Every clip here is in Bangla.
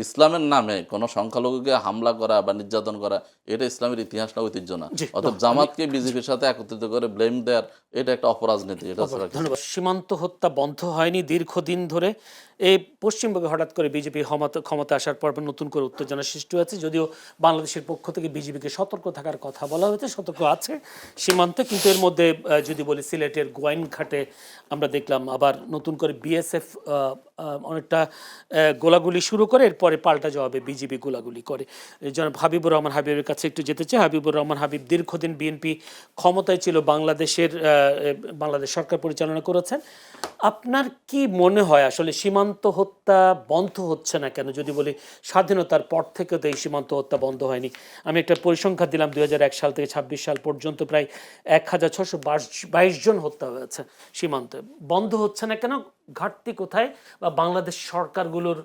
ইসলামের নামে কোনো সংখ্যালঘুকে হামলা করা বা নির্যাতন করা এটা ইসলামের ইতিহাস না, ঐতিহ্য না। অর্থাৎ জামাতকে বিজেপির সাথে একত্রিত করে ব্লেম দেওয়ার এটা একটা অপরাজনীতি, এটা ছাড়া কিছু না। ধন্যবাদ। সীমান্ত হত্যা বন্ধ হয়নি দীর্ঘদিন ধরে। এই পশ্চিমবঙ্গে হঠাৎ করে বিজেপি ক্ষমতা আসার পর নতুন করে উত্তেজনা সৃষ্টি হয়েছে, যদিও বাংলাদেশের পক্ষ থেকে বিজেপিকে সতর্ক থাকার কথা বলা হয়েছে, সতর্ক আছে সীমান্তে। কিন্তু এর মধ্যে যদি বলি সিলেটের গোয়াইনঘাটে আমরা দেখলাম আবার নতুন করে বিএসএফ অনেকটা গোলাগুলি শুরু করে, এরপরে পাল্টা জবাবে বিজেপি গোলাগুলি করে। জনাব হাবিবুর রহমান হাবিবের কাছে একটু যেতে চাই। হাবিবুর রহমান হাবিব, দীর্ঘদিন বিএনপি ক্ষমতায় ছিল, বাংলাদেশ সরকার পরিচালনা করেছেন। আপনার কি মনে হয় আসলে সীমান্ত হত্যা বন্ধ হচ্ছে না কেন? যদি বলি স্বাধীনতার পর থেকে তো এই সীমান্ত হত্যা বন্ধ হয়নি। আমি একটা পরিসংখ্যান দিলাম, 2001 সাল থেকে 26 সাল পর্যন্ত প্রায় 1622 জন হত্যা হয়েছে সীমান্তে। বন্ধ হচ্ছে না কেন? ঘাটতি কোথায়? বা বাংলাদেশ সরকারগুলোর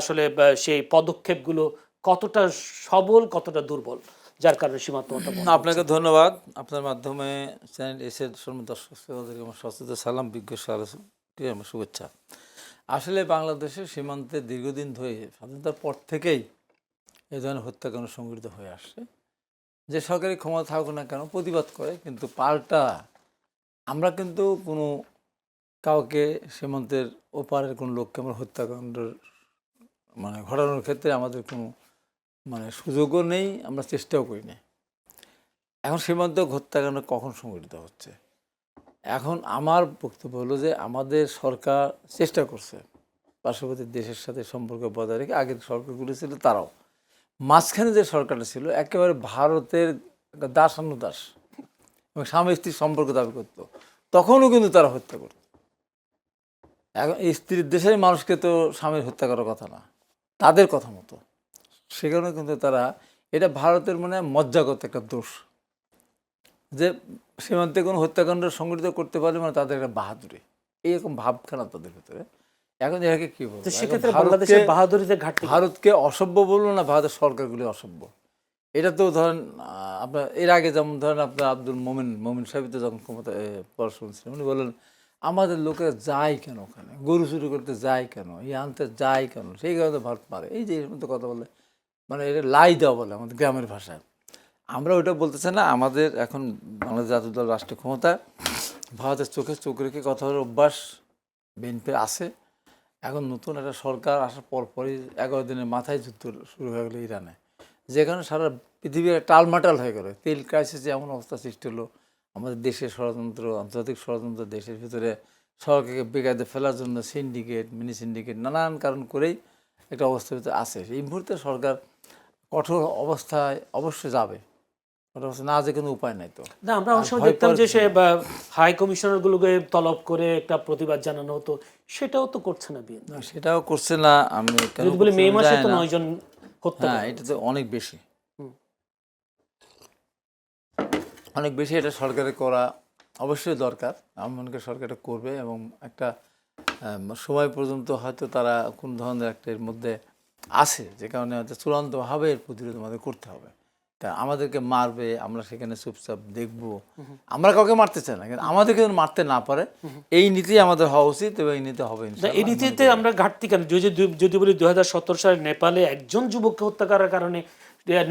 আসলে সেই পদক্ষেপগুলো কতটা সবল, কতটা দুর্বল, যার কারণে সীমান্ত হত্যা বন্ধ হচ্ছে না? আপনাকে ধন্যবাদ। আপনার মাধ্যমে চ্যানেল এসে দর্শক শ্রোতাদেরকে আমার সশ্রদ্ধ সালাম, বিজ্ঞ সালামকে আমার শুভেচ্ছা। আসলে বাংলাদেশের সীমান্তে দীর্ঘদিন ধরে স্বাধীনতার পর থেকেই এই ধরনের হত্যাকাণ্ড সংঘটিত হয়ে আসছে। যে সরকারি ক্ষমতা থাকুক না কেন প্রতিবাদ করে, কিন্তু পাল্টা আমরা কিন্তু কোনো কাউকে সীমান্তের ওপারের কোনো লোককে আমরা হত্যাকাণ্ডের ঘটানোর ক্ষেত্রে আমাদের কোনো সুযোগও নেই, আমরা চেষ্টাও করি না। এখন সীমান্ত হত্যাকাণ্ড কখন সংঘটিত হচ্ছে? এখন আমার বক্তব্য হলো যে আমাদের সরকার চেষ্টা করছে পার্শ্ববর্তী দেশের সাথে সম্পর্ক বজায় রেখে। আগের সরকারগুলো ছিল তারাও, মাঝখানে যে সরকারটা ছিল একেবারে ভারতের দাসানুদাস এবং স্বামী স্ত্রীর সম্পর্ক দাবি করতো, তখনও কিন্তু তারা হত্যা করত। এখন স্ত্রীর দেশের মানুষকে তো স্বামীর হত্যা করার কথা না, তাদের কথা মতো। সেখানে কিন্তু তারা, এটা ভারতের মজ্জাগত একটা দোষ যে সীমান্তে কোনো হত্যাকাণ্ড সংঘটিত করতে পারলে তাদের একটা বাহাদুরি, এইরকম ভাবখানা তাদের ভিতরে। এখন এটাকে কি বলবো, ভারতকে অসভ্য বলবো না, ভারতের সরকারগুলি অসভ্য। এটা তো ধরেন আপনার এর আগে যেমন ধরেন আপনার আব্দুল মোমিন সাহেব তো যখন ক্ষমতা পড়াশোনা ছিলেন, উনি বলেন আমাদের লোকেরা যায় কেন ওখানে, গরু চুরি করতে যায় কেন, আনতে যায় কেন, সেই কারণে ভারত মারে। এই যে এর মধ্যে কথা বলে এটা লাই দেওয়া বলে আমাদের গ্রামের ভাষায়। আমরা ওইটা বলতে চাই না। আমাদের এখন বাংলাদেশ জাতীয় দল রাষ্ট্রীয় ক্ষমতা, ভারতের চোখে চোখ রেখে কথা বলার অভ্যাস বিএনপির আছে। এখন নতুন একটা সরকার আসার পরপরই 11 দিনের মাথায় যুদ্ধ শুরু হয়ে গেলো ইরানে, যেখানে সারা পৃথিবী টালমাটাল হয়ে গেলো। তেল ক্রাইসিসে এমন অবস্থা সৃষ্টি হলো, আমাদের দেশের ষড়যন্ত্র, আন্তর্জাতিক ষড়যন্ত্র, দেশের ভিতরে সরকারকে বেকায়দে ফেলার জন্য সিন্ডিকেট, মিনি সিন্ডিকেট, নানান কারণ করেই একটা অবস্থার ভিতরে আছে। এই মুহূর্তে সরকার কঠোর অবস্থায় অবশ্যই যাবে, না যে কোনো উপায় নাই। তো না, আমরা অনেক সময় দেখতাম যে সে হাই কমিশনারগুলোকে তলব করে একটা প্রতিবাদ জানানো হতো, সেটাও তো করছে না বিএনপি। সেটাও করছে না। আমি যদি বলি মে মাসে তো 9 জন হত্যা, হ্যাঁ, এটা তো অনেক বেশি, অনেক বেশি। এটা সরকারের করা অবশ্যই দরকার। আমি মনে করি সরকারটা করবে এবং একটা সময় পর্যন্ত হয়তো তারা কোন ধরনের একটা এর মধ্যে আছে, যে কারণে হয়তো চূড়ান্তভাবে এর প্রতিরোধ আমাদের করতে হবে। তা আমাদেরকে মারবে, আমরা সেখানে চুপচাপ দেখবো, আমরা কাউকে মারতে চাই না, কিন্তু আমাদেরকে মারতে না পারে, এই নীতি আমাদের হওয়া উচিত এবং এই নীতি হবে। এই নীতিতে আমরা ঘাটতি কেন? যদি বলি 2017 সালে নেপালে একজন যুবককে হত্যা করার কারণে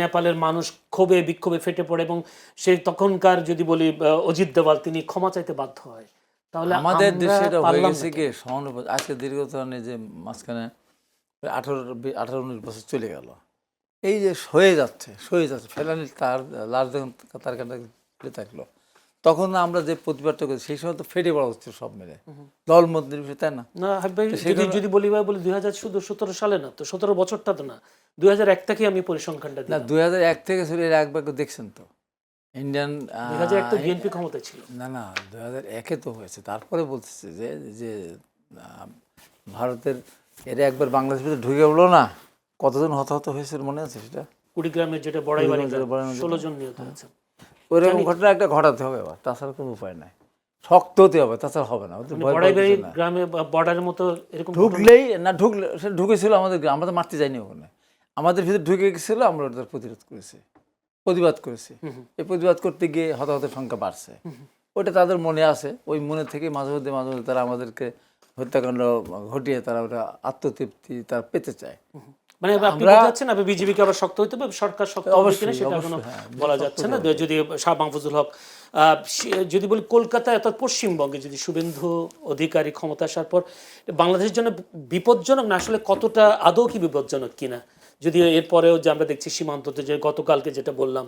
নেপালের মানুষ ক্ষোভে বিক্ষোভে ফেটে পড়ে এবং সেই তখনকার যদি বলি অজিত দেওয়াল, তিনি ক্ষমা চাইতে বাধ্য হয়। তাহলে আমাদের দেশে এটা হয়ে গেছে কি সহানুভূতি। আজকে দীর্ঘতনে যে মাঝখানে 18-19 বছর চলে গেল, এই যে সয়ে যাচ্ছে ফেলানি তার লাশ যখন তার কাছে থাকলো, তখন আমরা যে প্রতিবাদটা করি সেই সময় তো ফেটে পড়া হচ্ছে সব মিলে, দলমত নির্বিশেষে, তাই না? যদি বলি 2017 সালে না, তো 17 বছরটা তো না, 2001 থেকে আমি পরিসংখ্যানটা দিই না, 2001 থেকে ছিল। এর একবার দেখছেন তো ইন্ডিয়ান 2001 তো বিএনপি ক্ষমতায় ছিল। না 2001-এ তো হয়েছে। তারপরে বলতেছে যে ভারতের এর একবার বাংলাদেশের ভিতরে ঢুকে পড়লো না, কতজন হতাহত হয়েছে মনে আছে? সেটা কুড়িগ্রামের যেটা বড়াইবাড়ি, 16 জন নিহত হয়েছে। ওইরকম ঘটনা একটা ঘটাতে হবে, তাছাড়া কোনো উপায় নাই। শক্ত হতে হবে, তাছাড়া হবে না। বড়াইবাড়ি গ্রামে বর্ডারের মতো এরকম সে ঢুকেছিল আমাদের গ্রাম, আমরা তো মারতে যাইনি ওখানে, আমাদের ভিতরে ঢুকে গেছিল, আমরা ওটার প্রতিবাদ করেছি। এই প্রতিবাদ করতে গিয়ে হতাহতের সংখ্যা বাড়ছে, ওইটা তাদের মনে আছে। ওই মনে থেকে মাঝে মধ্যে তারা আমাদেরকে হত্যাকাণ্ড ঘটিয়ে তারা ওটা আত্মতৃপ্তি তারা পেতে চায়। মানে আপনি বলতে চাচ্ছেন আপনি বিজেপিকে আবার শক্ত হইতে হবে, সরকার শক্ত হবে কিনা সেটা এখনো বলা যাচ্ছে না। যদি শাহ মাহফুজুল হক যদি বলি কলকাতায় অর্থাৎ পশ্চিমবঙ্গে যদি শুভেন্দু অধিকারী ক্ষমতা আসার পর বাংলাদেশের জন্য বিপজ্জনক না, আসলে কতটা আদৌ কি বিপজ্জনক কিনা, যদিও এরপরেও যে আমরা দেখছি সীমান্ততে যে গতকালকে যেটা বললাম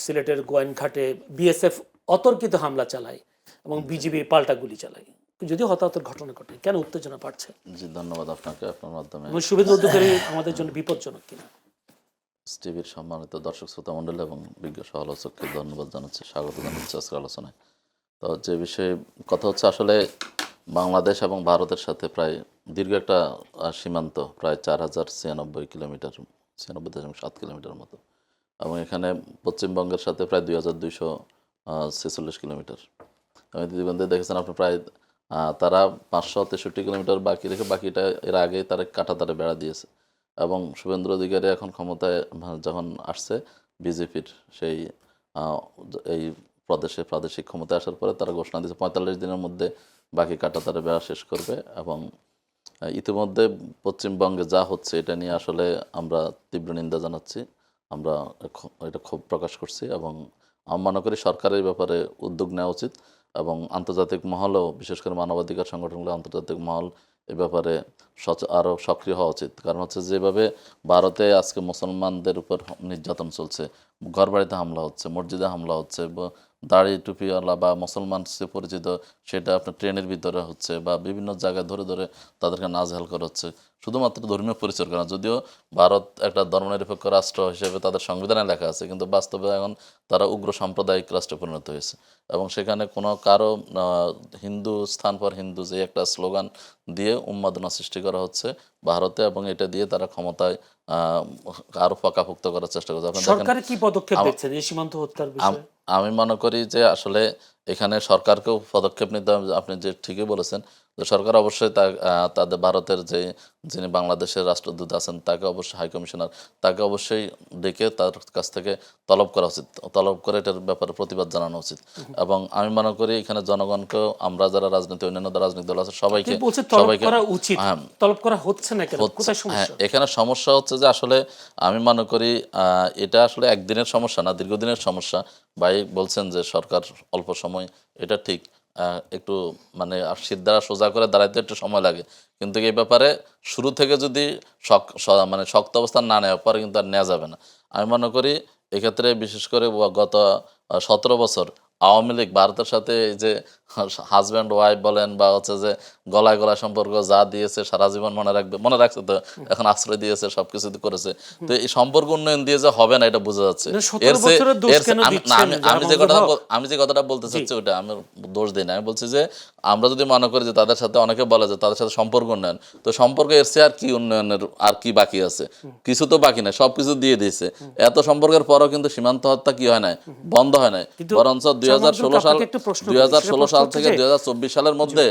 সিলেটের গোয়াইনঘাটে বিএসএফ অতর্কিত হামলা চালায় এবং বিজিবি পাল্টা গুলি চালায়, যদিও হতাহতের ঘটনা ঘটে, কেন উত্তেজনা বাড়ছে? জি, ধন্যবাদ আপনাকে। আপনার মাধ্যমে এবং শুভেন্দু অধিকারী আমাদের জন্য বিপজ্জনক কিনা? টিভির সম্মানিত দর্শক শ্রোতা মণ্ডলী এবং বিজ্ঞ সমালোচককে ধন্যবাদ জানাচ্ছি, স্বাগত জানাচ্ছি আজকের আলোচনায়। তো যে বিষয়ে কথা হচ্ছে, আসলে বাংলাদেশ এবং ভারতের সাথে প্রায় দীর্ঘ একটা সীমান্ত, প্রায় 4096 কিলোমিটার, 96.7 কিলোমিটার মতো, এবং এখানে পশ্চিমবঙ্গের সাথে প্রায় 2246 কিলোমিটার। আমি ইতিমধ্যে দেখেছেন আপনি প্রায় তারা 563 কিলোমিটার বাকি রেখে বাকিটা এর আগে তারা কাঁটাতারে বেড়া দিয়েছে। এবং শুভেন্দু অধিকারী এখন ক্ষমতায় যখন আসছে বিজেপির সেই এই প্রাদেশিক ক্ষমতায় আসার পরে তারা ঘোষণা দিয়েছে 45 দিনের মধ্যে বাকি কাঁটাতারে বেড়া শেষ করবে। এবং ইতিমধ্যে পশ্চিমবঙ্গে যা হচ্ছে এটা নিয়ে আসলে আমরা তীব্র নিন্দা জানাচ্ছি, আমরা এটা ক্ষোভ প্রকাশ করছি, এবং আমি মনে করি সরকারের ব্যাপারে উদ্যোগ নেওয়া উচিত এবং আন্তর্জাতিক মহলেও, বিশেষ করে মানবাধিকার সংগঠনগুলো, আন্তর্জাতিক মহল এ ব্যাপারে আরও সক্রিয় হওয়া উচিত। কারণ হচ্ছে যেভাবে ভারতে আজকে মুসলমানদের উপর নির্যাতন চলছে, ঘরবাড়িতে হামলা হচ্ছে, মসজিদে হামলা হচ্ছে, দাড়ি টুপিওয়ালা বা মুসলমান সে পরিচিত সেটা আপনার ট্রেনের ভিতরে হচ্ছে, বা বিভিন্ন জায়গায় ধরে ধরে তাদেরকে নাজেহাল করা হচ্ছে শুধুমাত্র ধর্মীয় পরিচয় করা। যদিও ভারত একটা ধর্মনিরপেক্ষ রাষ্ট্র হিসেবে তাদের সংবিধানে লেখা আছে, কিন্তু বাস্তবে এখন তারা উগ্র সাম্প্রদায়িক রাষ্ট্রে পরিণত হয়েছে। এবং সেখানে কোনো কারো হিন্দু স্থান পর হিন্দু যে একটা স্লোগান দিয়ে উন্মাদনা সৃষ্টি করা হচ্ছে ভারতে, এবং এটা দিয়ে তারা ক্ষমতায় আরো পাকাপোক্ত করার চেষ্টা করছে। আপনি দেখেন সরকারের কি পদক্ষেপ দেখছেন এই সীমান্ত হত্যার বিষয়ে? আমি মনে করি যে আসলে এখানে সরকারকেও পদক্ষেপ নিতে হবে। আপনি যে ঠিকই বলেছেন যে সরকার অবশ্যই তাদের ভারতের যিনি বাংলাদেশের রাষ্ট্রদূত আছেন তাকে অবশ্যই হাই কমিশনার তাকে অবশ্যই ডেকে তার কাছ থেকে তলব করা উচিত, তলব করে এটার ব্যাপারে প্রতিবাদ জানানো উচিত। এবং আমি মনে করি এখানে জনগণকেও, আমরা যারা অন্যান্য রাজনৈতিক দল আছে সবাইকে করা উচিত, তলব করা হচ্ছে না কেন, কোথায় সমস্যা? এখানে সমস্যা হচ্ছে যে আসলে আমি মনে করি এটা আসলে একদিনের সমস্যা না, দীর্ঘদিনের সমস্যা। ভাই বলছেন যে সরকার অল্প সময়, এটা ঠিক, একটু মানে সিদ্ধারা সোজা করে দাঁড়াইতে একটু সময় লাগে, কিন্তু এই ব্যাপারে শুরু থেকে যদি মানে শক্ত অবস্থান না নেওয়া পরে কিন্তু আর নেওয়া যাবে না। আমি মনে করি এক্ষেত্রে বিশেষ করে গত 17 বছর আওয়ামী লীগ ভারতের সাথে এই যে হাজব্যান্ড ওয়াইফ বলেন বা হচ্ছে যে গলায় গলায় সম্পর্ক যা দিয়েছে সারা জীবন মনে রাখছে, তো এখন আশ্রয় দিয়েছে, সবকিছু করেছে, তো এই সম্পর্ক উন্নয়ন দিয়ে যে হবে না এটা বোঝা যাচ্ছে। আমি যে কথাটা বলতে চাচ্ছি ওটা আমি দোষ দিই না, আমি বলছি যে আমরা যদি মনে করি যে তাদের সাথে, অনেকে বলে যে তাদের সাথে সম্পর্ক উন্নয়ন, তো সম্পর্ক এর চেয়ে আর কি উন্নয়নের আর কি বাকি আছে? কিছু তো বাকি নাই, সবকিছু দিয়ে দিয়েছে। এত সম্পর্কের পরও কিন্তু সীমান্ত হত্যা কি হয় নাই, বন্ধ হয় নাই, বরঞ্চ 2016 সাল থেকে 2024 সালের মধ্যে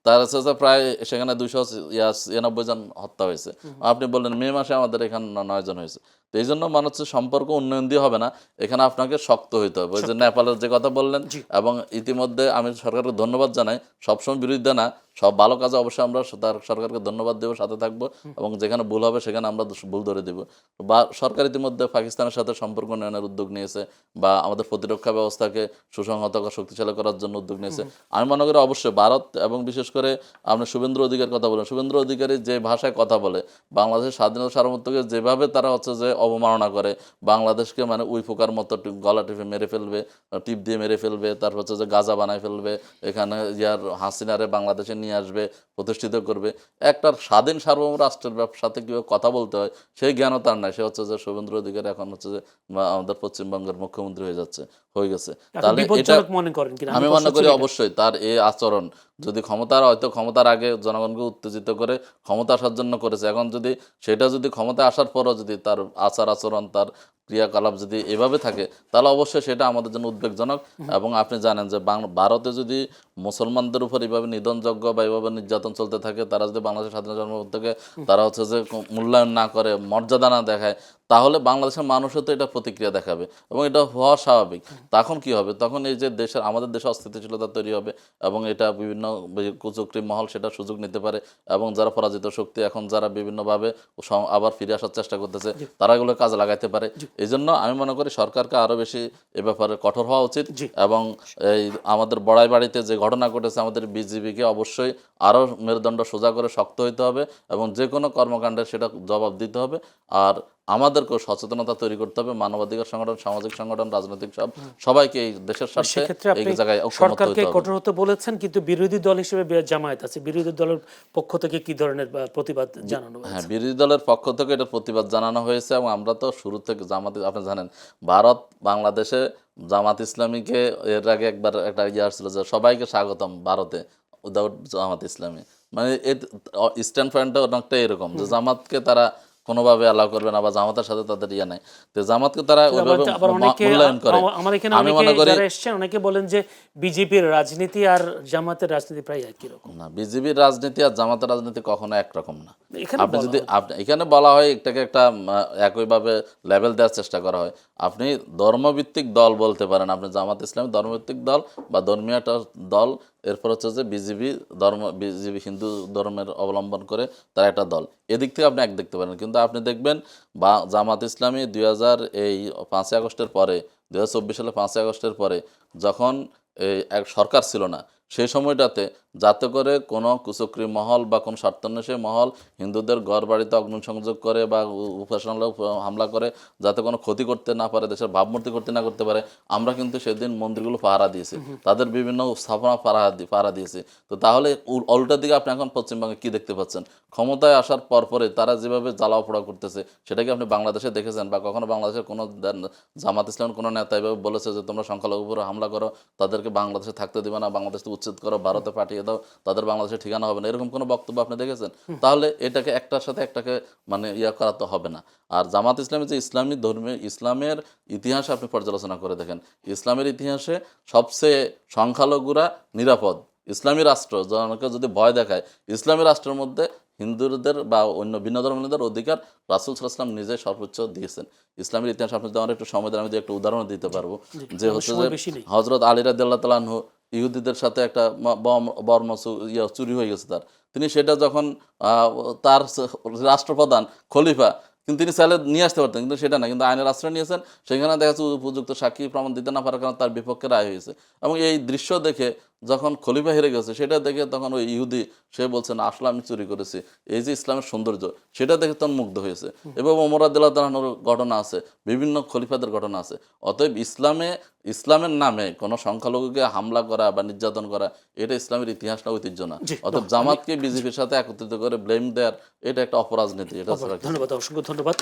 তার হচ্ছে প্রায় সেখানে 299 জন হত্যা হয়েছে। আপনি বললেন মে মাসে আমাদের এখানে 9 জন হয়েছে। তো এই জন্য মানুষ সম্পর্ক উন্নয়ন দিয়ে হবে না, এখানে আপনাকে শক্ত হইতে হবে। ওই যে নেপালের যে কথা বললেন, এবং ইতিমধ্যে আমি সরকারকে ধন্যবাদ জানাই, সবসময় বিরোধিতা না, সব ভালো কাজে অবশ্যই আমরা সরকারকে ধন্যবাদ দেবো, সাথে থাকবো, এবং যেখানে ভুল হবে সেখানে আমরা ভুল ধরে দেবো। বা সরকার ইতিমধ্যে পাকিস্তানের সাথে সম্পর্ক উন্নয়নের উদ্যোগ নিয়েছে, বা আমাদের প্রতিরক্ষা ব্যবস্থাকে সুসংহত শক্তিশালী করার জন্য উদ্যোগ নিয়েছে। আমি মনে করি অবশ্যই ভারত, এবং বিশেষ করে আপনি শুভেন্দু অধিকারীর কথা বলেন, শুভেন্দু অধিকারী যে ভাষায় কথা বলে, বাংলাদেশের স্বাধীনতা সার্বভৌমত্বকে যেভাবে তারা হচ্ছে যে অবমাননা করে, বাংলাদেশকে মানে উই পোকার মতো গলা টিপে মেরে ফেলবে, টিপ দিয়ে মেরে ফেলবে, তারপর হচ্ছে যে গাজা বানায় ফেলবে, এখানে হাসিনারে বাংলাদেশে নিয়ে আসবে, প্রতিষ্ঠিত করবে। একটা স্বাধীন সার্বভৌম রাষ্ট্রের সাথে কীভাবে কথা বলতে হয় সেই জ্ঞানও তার নাই। সে হচ্ছে যে শুভেন্দু অধিকারী এখন হচ্ছে যে আমাদের পশ্চিমবঙ্গের মুখ্যমন্ত্রী হয়ে গেছে। তাহলে এটা আমি মনে করি অবশ্যই তার এই আচরণ, যদি ক্ষমতার আগে জনগণকে উত্তেজিত করে ক্ষমতা আসার জন্য করেছে, এখন যদি সেটা যদি ক্ষমতা আসার পরও যদি তার আচরণ, তার ক্রিয়াকলাপ যদি এভাবে থাকে, তাহলে অবশ্যই সেটা আমাদের জন্য উদ্বেগজনক। এবং আপনি জানেন যে ভারতে যদি মুসলমানদের উপর এইভাবে নিধনযজ্ঞ বা এইভাবে নির্যাতন চলতে থাকে, তারা যদি বাংলাদেশের স্বাধীনতা জন্ম থেকে তারা হচ্ছে যে মূল্যায়ন না করে, মর্যাদা না দেখায়, তাহলে বাংলাদেশের মানুষও তো এটা প্রতিক্রিয়া দেখাবে এবং এটা হওয়া স্বাভাবিক। তখন কি হবে, তখন এই যে দেশের আমাদের দেশে অস্থিতিশীলতা তৈরি হবে এবং এটা বিভিন্ন কুচক্রী মহল সেটা সুযোগ নিতে পারে এবং যারা পরাজিত শক্তি এখন যারা বিভিন্নভাবে আবার ফিরে আসার চেষ্টা করতেছে তারা এগুলো কাজে লাগাইতে পারে। এই জন্য আমি মনে করি সরকারকে আরো বেশি এ ব্যাপারে কঠোর হওয়া উচিত এবং এই আমাদের বড়াই বাড়িতে যে ঘটনা ঘটেছে আমাদের বিজিবিকে অবশ্যই আরো মেরুদণ্ড সোজা করে শক্ত হইতে হবে এবং যে কোনো কর্মকাণ্ডের সেটা জবাব দিতে হবে। আর আমাদেরকেও সচেতনতা তৈরি করতে হবে, মানবাধিকার সংগঠন, সামাজিক সংগঠন, রাজনৈতিক সবাইকে এই দেশের স্বার্থে সেক্ষেত্রে এই আপনি জায়গায় ঐক্যমত্য সরকারকে হতে হবে। কঠোর হতে বলেছেন, কিন্তু বিরোধী দল হিসেবে জামায়াত আছে, বিরোধী দলের পক্ষ থেকে কি ধরনের প্রতিবাদ জানানো হয়েছে? হ্যাঁ, বিরোধী দলের পক্ষ থেকে এটা প্রতিবাদ জানানো হয়েছে এবং আমরা তো শুরু থেকে জামাত, আপনি জানেন ভারত বাংলাদেশে জামাত ইসলামীকে এর আগে একবার একটা ইয়ে আসছিল যে সবাইকে স্বাগতম ভারতে উইদাউট জামাত ইসলামী, মানে স্ট্যান্ড পয়েন্টটা অনেকটা এরকম যে জামাতকে তারা কোনোভাবে অ্যালাউ করবে না বা জামাতের সাথে তাদের ইয়ে নাই, তো জামাতকে তারা ওইভাবে আবার অনেকে মূল্যায়ন করে। আমার এখানে আমি মনে অনেকে করি যারা এসেছেন অনেকে বলেন যে বিজেপির রাজনীতি আর জামাতের রাজনীতি প্রায় একই রকম। না, বিজেপির রাজনীতি আর জামাতের রাজনীতি কখনো একরকম না। এখানে আপনি যদি এখানে বলা হয় এটাকে একটা একইভাবে লেভেল দেওয়ার চেষ্টা করা হয়। আপনি ধর্মভিত্তিক দল বলতে পারেন, আপনি জামাত ইসলামী ধর্মভিত্তিক দল বা ধর্মীয় একটা দল, এরপর হচ্ছে যে বিজেপি হিন্দু ধর্মের অবলম্বন করে তার একটা দল, এদিক থেকে আপনি এক দেখতে পারেন। কিন্তু আপনি দেখবেন বা জামাত ইসলামী 5ই আগস্টের পরে 2024 সালে 5ই আগস্টের পরে যখন এক সরকার ছিল না, সেই সময়টাতে যাতে করে কোনো কুচক্রী মহল বা কোনো স্বার্থান্বেষী মহল হিন্দুদের ঘর বাড়িতে অগ্নিসংযোগ করে বা উপাসনালয়ে হামলা করে যাতে কোনো ক্ষতি করতে না পারে, দেশের ভাবমূর্তি করতে না করতে পারে, আমরা কিন্তু সেদিন মন্দিরগুলো পাহারা দিয়েছি, তাদের বিভিন্ন স্থাপনা পাহারা দিয়েছি। তো তাহলে উল্টা দিকে আপনি এখন পশ্চিমবঙ্গে কি দেখতে পাচ্ছেন, ক্ষমতায় আসার পরে তারা যেভাবে জ্বালাও পোড়া করতেছে সেটা কি আপনি বাংলাদেশে দেখেছেন? বা কখনো বাংলাদেশের কোনো জামাত ইসলামের কোনো নেতা এভাবে বলেছে যে তোমরা সংখ্যালঘুর উপরে হামলা করো, তাদেরকে বাংলাদেশে থাকতে দিবে না, বাংলাদেশ থেকে উচ্ছেদ করো, ভারতে পাঠিয়ে দাও, তাদের বাংলাদেশে ঠিকানা হবে না, এরকম কোনো বক্তব্য আপনি দেখেছেন? তাহলে এটাকে একটার সাথে একটাকে মানে করা তো হবে না। আর জামাত ইসলামী যে ইসলামী ধর্মে ইসলামের ইতিহাস আপনি পর্যালোচনা করে দেখেন, ইসলামের ইতিহাসে সবচেয়ে সংখ্যালঘুরা নিরাপদ। ইসলামী রাষ্ট্র জনকে যদি ভয় দেখায়, ইসলামী রাষ্ট্রের মধ্যে হিন্দুদের বা অন্য ভিন্ন ধর্মের অধিকার রাসূল সাল্লাল্লাহু আলাইহি ওয়াসাল্লাম নিজে সর্বোচ্চ দিয়েছেন। ইসলামের ইতিহাস আপনি যদি আমার একটু সময় দেন আমি একটা উদাহরণ দিতে পারবো, যে হচ্ছে যে হযরত আলী রাদিয়াল্লাহু তাআলা আনহু ইহুদিদের সাথে একটা বর্ম চুরি হয়ে গেছে তার, তিনি সেটা যখন তার রাষ্ট্রপ্রধান খলিফা, কিন্তু তিনি চাইলে নিয়ে আসতে পারতেন, কিন্তু সেটা না, কিন্তু আইনের আশ্রয় নিয়েছেন, সেখানে দেখা যাচ্ছে উপযুক্ত সাক্ষী প্রমাণ দিতে না পারার কারণে তার বিপক্ষে রায় হয়েছে। এবং এই দৃশ্য দেখে যখন খলিফা হেরে গেছে সেটা দেখে তখন ওই ইহুদি সে বলছে না আসলে আমি চুরি করেছি, এই যে ইসলামের সৌন্দর্য সেটা দেখে তখন মুগ্ধ হয়েছে। এবং ওমর রাদিয়াল্লাহু তাআলার ঘটনা আছে, বিভিন্ন খলিফাদের ঘটনা আছে। অতএব ইসলামের নামে কোনো সংখ্যালঘুকে হামলা করা বা নির্যাতন করা এটা ইসলামের ইতিহাস না, ঐতিহ্য না। অতএব জামাতকে বিজেপির সাথে একত্রিত করে ব্লেম দেওয়ার এটা একটা অপরাজনীতি। এটা ধন্যবাদ, অসংখ্য ধন্যবাদ।